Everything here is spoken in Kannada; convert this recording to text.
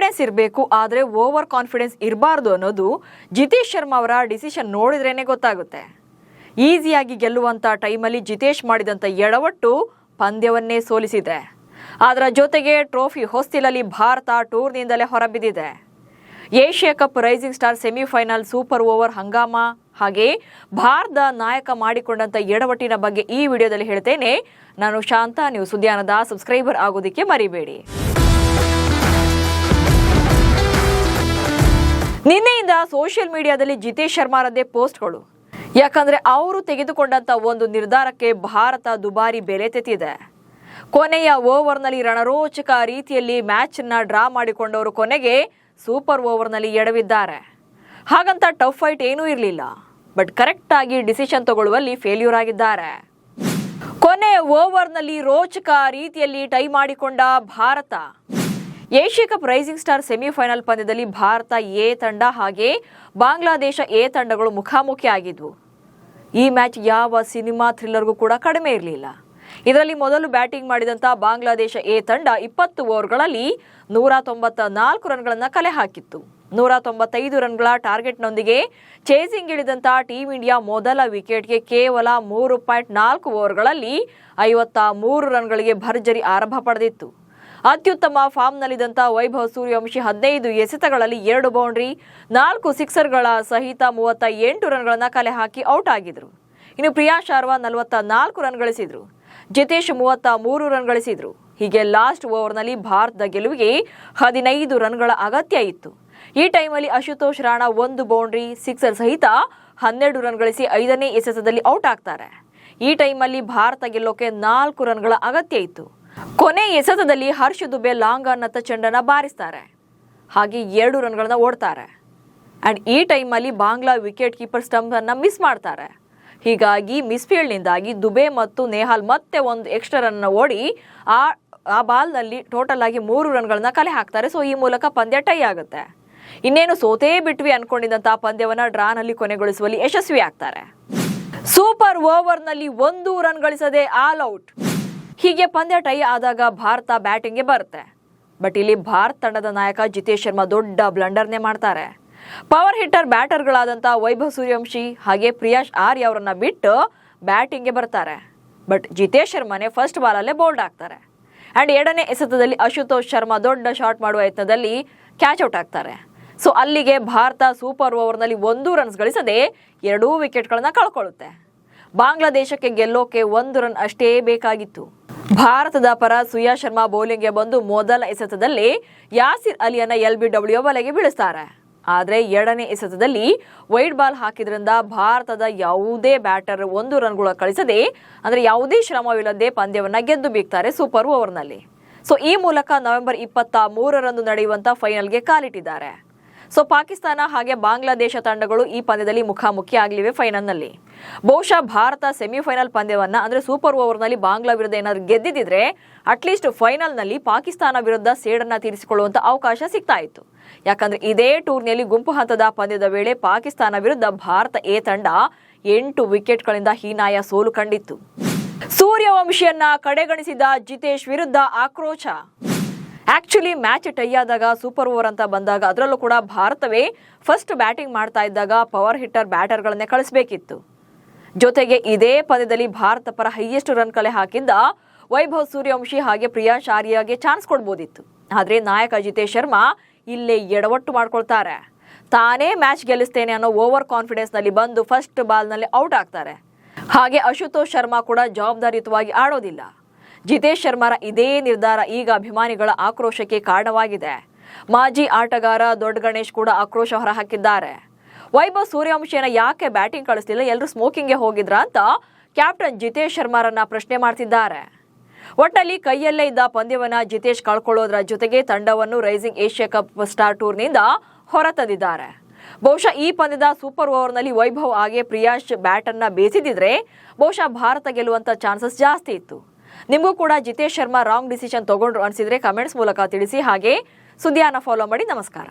ಕಾನ್ಫಿಡೆನ್ಸ್ ಇರಬೇಕು, ಆದರೆ ಓವರ್ ಕಾನ್ಫಿಡೆನ್ಸ್ ಇರಬಾರ್ದು ಅನ್ನೋದು ಜಿತೇಶ್ ಶರ್ಮಾ ಅವರ ಡಿಸಿಷನ್ ನೋಡಿದ್ರೇನೆ ಗೊತ್ತಾಗುತ್ತೆ. ಈಸಿಯಾಗಿ ಗೆಲ್ಲುವಂಥ ಟೈಮಲ್ಲಿ ಜಿತೇಶ್ ಮಾಡಿದಂಥ ಎಡವಟ್ಟು ಪಂದ್ಯವನ್ನೇ ಸೋಲಿಸಿದೆ. ಅದರ ಜೊತೆಗೆ ಟ್ರೋಫಿ ಹೊಸ್ತಿಲಲ್ಲಿ ಭಾರತ ಟೂರ್ನಿಯಿಂದಲೇ ಹೊರಬಿದ್ದಿದೆ. Asia cup rising star semifinal super over ಹಂಗಾಮ ಹಾಗೆ ಭಾರತದ ನಾಯಕ ಮಾಡಿಕೊಂಡಂಥ ಎಡವಟ್ಟಿನ ಬಗ್ಗೆ ಈ ವಿಡಿಯೋದಲ್ಲಿ ಹೇಳ್ತೇನೆ. ನಾನು ಶಾಂತ, ನೀವು ಸುದ್ದಿಯಾನದ ಸಬ್ಸ್ಕ್ರೈಬರ್ ಆಗೋದಕ್ಕೆ ಮರಿಬೇಡಿ. ನಿನ್ನೆಯಿಂದ ಸೋಷಿಯಲ್ ಮೀಡಿಯಾದಲ್ಲಿ ಜಿತೇಶ್ ಶರ್ಮಾರದ್ದೇ ಪೋಸ್ಟ್ಗಳು. ಯಾಕಂದ್ರೆ ಅವರು ತೆಗೆದುಕೊಂಡಂತ ಒಂದು ನಿರ್ಧಾರಕ್ಕೆ ಭಾರತ ದುಬಾರಿ ಬೆಲೆ ತೆತ್ತಿದೆ. ಕೊನೆಯ ಓವರ್ನಲ್ಲಿ ರಣರೋಚಕ ರೀತಿಯಲ್ಲಿ ಮ್ಯಾಚ್ ಡ್ರಾ ಮಾಡಿಕೊಂಡವರು ಕೊನೆಗೆ ಸೂಪರ್ ಓವರ್ನಲ್ಲಿ ಎಡವಿದ್ದಾರೆ. ಹಾಗಂತ ಟಫ್ ಫೈಟ್ ಏನೂ ಇರಲಿಲ್ಲ, ಬಟ್ ಕರೆಕ್ಟ್ ಆಗಿ ಡಿಸಿಷನ್ ತಗೊಳ್ಳುವಲ್ಲಿ ಫೇಲ್ಯೂರ್ ಆಗಿದ್ದಾರೆ. ಕೊನೆಯ ಓವರ್ನಲ್ಲಿ ರೋಚಕ ರೀತಿಯಲ್ಲಿ ಟೈ ಮಾಡಿಕೊಂಡ Bharat. Asia cup rising star semifinal ಪಂದ್ಯದಲ್ಲಿ ಭಾರತ ಎ ತಂಡ ಹಾಗೆ ಬಾಂಗ್ಲಾದೇಶ ಎ ತಂಡಗಳು ಮುಖಾಮುಖಿ ಆಗಿದ್ವು. ಈ ಮ್ಯಾಚ್ ಯಾವ ಸಿನಿಮಾ ಥ್ರಿಲ್ಲರ್ಗೂ ಕೂಡ ಕಡಿಮೆ ಇರಲಿಲ್ಲ. ಇದರಲ್ಲಿ ಮೊದಲು ಬ್ಯಾಟಿಂಗ್ ಮಾಡಿದಂಥ ಬಾಂಗ್ಲಾದೇಶ ಎ ತಂಡ 20 ಓವರ್ಗಳಲ್ಲಿ 194 ರನ್ಗಳನ್ನು ಕಲೆ ಹಾಕಿತ್ತು. 195 ರನ್ಗಳ ಟಾರ್ಗೆಟ್ನೊಂದಿಗೆ ಚೇಸಿಂಗ್ ಇಳಿದಂಥ ಟೀಂ ಇಂಡಿಯಾ ಮೊದಲ ವಿಕೆಟ್ಗೆ ಕೇವಲ 3.4 ಓವರ್ಗಳಲ್ಲಿ 53 ರನ್ಗಳಿಗೆ ಭರ್ಜರಿ ಆರಂಭ ಪಡೆದಿತ್ತು. ಅತ್ಯುತ್ತಮ ಫಾರ್ಮ್ನಲ್ಲಿದ್ದಂಥ ವೈಭವ್ ಸೂರ್ಯವಂಶಿ 15 ಎಸೆತಗಳಲ್ಲಿ 2 ಬೌಂಡ್ರಿ 4 ಸಿಕ್ಸರ್ಗಳ ಸಹಿತ 38 ರನ್ಗಳನ್ನು ಕಲೆ ಹಾಕಿ ಔಟ್ ಆಗಿದ್ರು. ಇನ್ನು ಪ್ರಿಯಾಂಶ್ ಶಾರ್ವಾ 44 ರನ್ ಗಳಿಸಿದ್ರು. ಜಿತೇಶ್ 33 ರನ್ ಗಳಿಸಿದ್ರು. ಹೀಗೆ ಲಾಸ್ಟ್ ಓವರ್ನಲ್ಲಿ ಭಾರತದ ಗೆಲುವಿಗೆ 15 ರನ್ಗಳ ಅಗತ್ಯ ಇತ್ತು. ಈ ಟೈಮಲ್ಲಿ ಅಶುತೋಷ್ ರಾಣಾ 1 ಬೌಂಡ್ರಿ ಸಿಕ್ಸರ್ ಸಹಿತ 12 ರನ್ ಗಳಿಸಿ 5ನೇ ಎಸೆತದಲ್ಲಿ ಔಟ್ ಆಗ್ತಾರೆ. ಈ ಟೈಮಲ್ಲಿ ಭಾರತ ಗೆಲ್ಲೋಕೆ 4 ರನ್ಗಳ ಅಗತ್ಯ ಇತ್ತು. ಕೊನೆ ಎಸೆತದಲ್ಲಿ ಹರ್ಷ್ ದುಬೆ ಲಾಂಗ್ ಅನ್ನತ್ತ ಚೆಂಡನ್ನ ಬಾರಿಸ್ತಾರೆ, ಹಾಗೆ 2 ರನ್ಗಳನ್ನ ಓಡ್ತಾರೆ. ಅಂಡ್ ಈ ಟೈಮಲ್ಲಿ ಬಾಂಗ್ಲಾ ವಿಕೆಟ್ ಕೀಪರ್ ಸ್ಟಂಪ್ ಅನ್ನ ಮಿಸ್ ಮಾಡ್ತಾರೆ. ಹೀಗಾಗಿ ಮಿಸ್ಫೀಲ್ಡ್ನಿಂದಾಗಿ ದುಬೆ ಮತ್ತು ನೆಹಾಲ್ ಮತ್ತೆ ಒಂದು ಎಕ್ಸ್ಟ್ರಾ ರನ್ ಓಡಿ ಆ ಬಾಲ್ನಲ್ಲಿ ಟೋಟಲ್ ಆಗಿ 3 ರನ್ಗಳನ್ನ ಕಲೆ ಹಾಕ್ತಾರೆ. ಸೊ ಈ ಮೂಲಕ ಪಂದ್ಯ ಟೈ ಆಗುತ್ತೆ. ಇನ್ನೇನು ಸೋತೇ ಬಿಟ್ವಿ ಅನ್ಕೊಂಡಿದ್ದಂತಹ ಪಂದ್ಯವನ್ನ ಡ್ರಾನಲ್ಲಿ ಕೊನೆಗೊಳಿಸುವಲ್ಲಿ ಯಶಸ್ವಿ ಆಗ್ತಾರೆ. ಸೂಪರ್ ಓವರ್ನಲ್ಲಿ 1 ರನ್ ಗಳಿಸದೆ ಆಲ್ ಔಟ್. ಹೀಗೆ ಪಂದ್ಯ ಟೈ ಆದಾಗ ಭಾರತ ಬ್ಯಾಟಿಂಗ್ಗೆ ಬರುತ್ತೆ. ಬಟ್ ಇಲ್ಲಿ ಭಾರತ ತಂಡದ ನಾಯಕ ಜಿತೇಶ್ ಶರ್ಮಾ ದೊಡ್ಡ ಬ್ಲಂಡರ್ನೇ ಮಾಡ್ತಾರೆ. ಪವರ್ ಹಿಟ್ಟರ್ ಬ್ಯಾಟರ್ಗಳಾದಂಥ ವೈಭವ್ ಸೂರ್ಯವಂಶಿ ಹಾಗೆ ಪ್ರಿಯಾಂಶ್ ಆರ್ಯ ಅವರನ್ನ ಬಿಟ್ಟು ಬ್ಯಾಟಿಂಗ್ಗೆ ಬರ್ತಾರೆ. ಬಟ್ ಜಿತೇಶ್ ಶರ್ಮಾನೇ ಫಸ್ಟ್ ಬಾಲಲ್ಲೇ ಬೋಲ್ಡ್ ಆಗ್ತಾರೆ. ಅಂಡ್ 2ನೇ ಎಸೆತದಲ್ಲಿ ಅಶುತೋಷ್ ಶರ್ಮಾ ದೊಡ್ಡ ಶಾಟ್ ಮಾಡುವ ಯತ್ನದಲ್ಲಿ ಕ್ಯಾಚ್ ಔಟ್ ಆಗ್ತಾರೆ. ಸೊ ಅಲ್ಲಿಗೆ ಭಾರತ ಸೂಪರ್ ಓವರ್ನಲ್ಲಿ 1 ರನ್ಸ್ ಗಳಿಸದೆ 2 ವಿಕೆಟ್ಗಳನ್ನ ಕಳ್ಕೊಳ್ಳುತ್ತೆ. ಬಾಂಗ್ಲಾದೇಶಕ್ಕೆ ಗೆಲ್ಲೋಕೆ 1 ರನ್ ಅಷ್ಟೇ ಬೇಕಾಗಿತ್ತು. ಭಾರತದ ಪರ ಸುಯಾ ಶರ್ಮಾ ಬೌಲಿಂಗ್ಗೆ ಬಂದು ಮೊದಲ ಎಸೆತದಲ್ಲಿ ಯಾಸಿರ್ ಅಲಿಯನ್ನ LBW ಬಲೆಗೆ ಬೀಳಿಸ್ತಾರೆ. ಆದರೆ 2ನೇ ಎಸೆತದಲ್ಲಿ ವೈಡ್ ಬಾಲ್ ಹಾಕಿದ್ರಿಂದ ಭಾರತದ ಯಾವುದೇ ಬ್ಯಾಟರ್ 1 ರನ್ಗಳ ಕಳಿಸದೆ ಅಂದ್ರೆ ಯಾವುದೇ ಶ್ರಮವಿಲ್ಲದೆ ಪಂದ್ಯವನ್ನ ಗೆದ್ದು ಬೀಗ್ತಾರೆ ಸೂಪರ್ ಓವರ್ನಲ್ಲಿ. ಸೊ ಈ ಮೂಲಕ ನವೆಂಬರ್ 23ರಂದು ನಡೆಯುವಂತ ಫೈನಲ್ಗೆ ಕಾಲಿಟ್ಟಿದ್ದಾರೆ. ಸೊ ಪಾಕಿಸ್ತಾನ ಹಾಗೆ ಬಾಂಗ್ಲಾದೇಶ ತಂಡಗಳು ಈ ಪಂದ್ಯದಲ್ಲಿ ಮುಖಾಮುಖಿ ಆಗಲಿವೆ ಫೈನಲ್ನಲ್ಲಿ. ಬಹುಶಃ ಭಾರತ ಸೆಮಿಫೈನಲ್ ಪಂದ್ಯವನ್ನ ಅಂದ್ರೆ ಸೂಪರ್ ಓವರ್ನಲ್ಲಿ ಬಾಂಗ್ಲಾ ವಿರುದ್ಧ ಏನಾದ್ರು ಗೆದ್ದಿದ್ರೆ ಅಟ್ಲೀಸ್ಟ್ ಫೈನಲ್ನಲ್ಲಿ ಪಾಕಿಸ್ತಾನ ವಿರುದ್ಧ ಸೇಡನ್ನ ತೀರಿಸಿಕೊಳ್ಳುವಂತ ಅವಕಾಶ ಸಿಗ್ತಾ ಇತ್ತು. ಯಾಕಂದ್ರೆ ಇದೇ ಟೂರ್ನಿಯಲ್ಲಿ ಗುಂಪು ಹಂತದ ಪಂದ್ಯದ ವೇಳೆ ಪಾಕಿಸ್ತಾನ ವಿರುದ್ಧ ಭಾರತ ಎ ತಂಡ 8 ವಿಕೆಟ್ಗಳಿಂದ ಹೀನಾಯ ಸೋಲು ಕಂಡಿತ್ತು. ಸೂರ್ಯವಂಶಿಯನ್ನ ಕಡೆಗಣಿಸಿದ ಜಿತೇಶ್ ವಿರುದ್ಧ ಆಕ್ರೋಶ. ಆಕ್ಚುಲಿ ಮ್ಯಾಚ್ ಟೈ ಆದಾಗ ಸೂಪರ್ ಓವರ್ ಅಂತ ಬಂದಾಗ ಅದರಲ್ಲೂ ಕೂಡ ಭಾರತವೇ ಫಸ್ಟ್ ಬ್ಯಾಟಿಂಗ್ ಮಾಡ್ತಾ ಇದ್ದಾಗ ಪವರ್ ಹಿಟ್ಟರ್ ಬ್ಯಾಟರ್ಗಳನ್ನೇ ಕಳಿಸಬೇಕಿತ್ತು. ಜೊತೆಗೆ ಇದೇ ಪಂದ್ಯದಲ್ಲಿ ಭಾರತ ಪರ ಹೈಯೆಸ್ಟ್ ರನ್ ಕಲೆ ಹಾಕಿದ್ದ ವೈಭವ್ ಸೂರ್ಯವಂಶಿ ಹಾಗೆ ಪ್ರಿಯಾಂಶ್ ಆರ್ಯಗೆ ಚಾನ್ಸ್ ಕೊಡ್ಬೋದಿತ್ತು. ಆದ್ರೆ ನಾಯಕ ಜಿತೇಶ್ ಶರ್ಮಾ ಇಲ್ಲೇ ಎಡವಟ್ಟು ಮಾಡ್ಕೊಳ್ತಾರೆ. ತಾನೇ ಮ್ಯಾಚ್ ಗೆಲ್ಲಿಸ್ತೇನೆ ಅನ್ನೋ ಓವರ್ ಕಾನ್ಫಿಡೆನ್ಸ್ ನಲ್ಲಿ ಬಂದು ಫಸ್ಟ್ ಬಾಲ್ನಲ್ಲಿ ಔಟ್ ಆಗ್ತಾರೆ. ಹಾಗೆ ಅಶುತೋಷ್ ಶರ್ಮಾ ಕೂಡ ಜವಾಬ್ದಾರಿಯುತವಾಗಿ ಆಡೋದಿಲ್ಲ. ಜಿತೇಶ್ ಶರ್ಮಾರ ಇದೇ ನಿರ್ಧಾರ ಈಗ ಅಭಿಮಾನಿಗಳ ಆಕ್ರೋಶಕ್ಕೆ ಕಾರಣವಾಗಿದೆ. ಮಾಜಿ ಆಟಗಾರ ದೊಡ್ಡ ಗಣೇಶ್ ಕೂಡ ಆಕ್ರೋಶ ಹೊರಹಾಕಿದ್ದಾರೆ. ವೈಭವ್ ಸೂರ್ಯವಂಶಿಯನ್ನ ಯಾಕೆ ಬ್ಯಾಟಿಂಗ್ ಕಳಿಸ್ತಿಲ್ಲ, ಎಲ್ಲರೂ ಸ್ಮೋಕಿಂಗ್ಗೆ ಹೋಗಿದ್ರ ಅಂತ ಕ್ಯಾಪ್ಟನ್ ಜಿತೇಶ್ ಶರ್ಮಾರನ್ನ ಪ್ರಶ್ನೆ ಮಾಡ್ತಿದ್ದಾರೆ. ಒಟ್ಟಲ್ಲಿ ಕೈಯಲ್ಲೇ ಇದ್ದ ಪಂದ್ಯವನ್ನ ಜಿತೇಶ್ ಕಳ್ಕೊಳ್ಳೋದ್ರ ಜೊತೆಗೆ ತಂಡವನ್ನು ರೈಸಿಂಗ್ ಏಷ್ಯಾ ಕಪ್ ಸ್ಟಾರ್ ಟೂರ್ನಿಂದ ಹೊರತಂದಿದ್ದಾರೆ. ಬಹುಶಃ ಈ ಪಂದ್ಯದ ಸೂಪರ್ ಓವರ್ನಲ್ಲಿ ವೈಭವ್ ಹಾಗೆ ಪ್ರಿಯಾಂಶ್ ಬ್ಯಾಟನ್ನ ಬೇಸಿದಿದ್ರೆ ಬಹುಶಃ ಭಾರತ ಗೆಲ್ಲುವಂತ ಚಾನ್ಸಸ್ ಜಾಸ್ತಿ ಇತ್ತು. ನಿಮಗೂ ಕೂಡ ಜಿತೇಶ್ ಶರ್ಮಾ ರಾಂಗ್ ಡಿಸಿಷನ್ ತಗೊಂಡ್ರು ಅನ್ಸಿದ್ರೆ ಕಮೆಂಟ್ಸ್ ಮೂಲಕ ತಿಳಿಸಿ. ಹಾಗೆ ಸುದ್ದಿಯನ್ನ ಫಾಲೋ ಮಾಡಿ. ನಮಸ್ಕಾರ.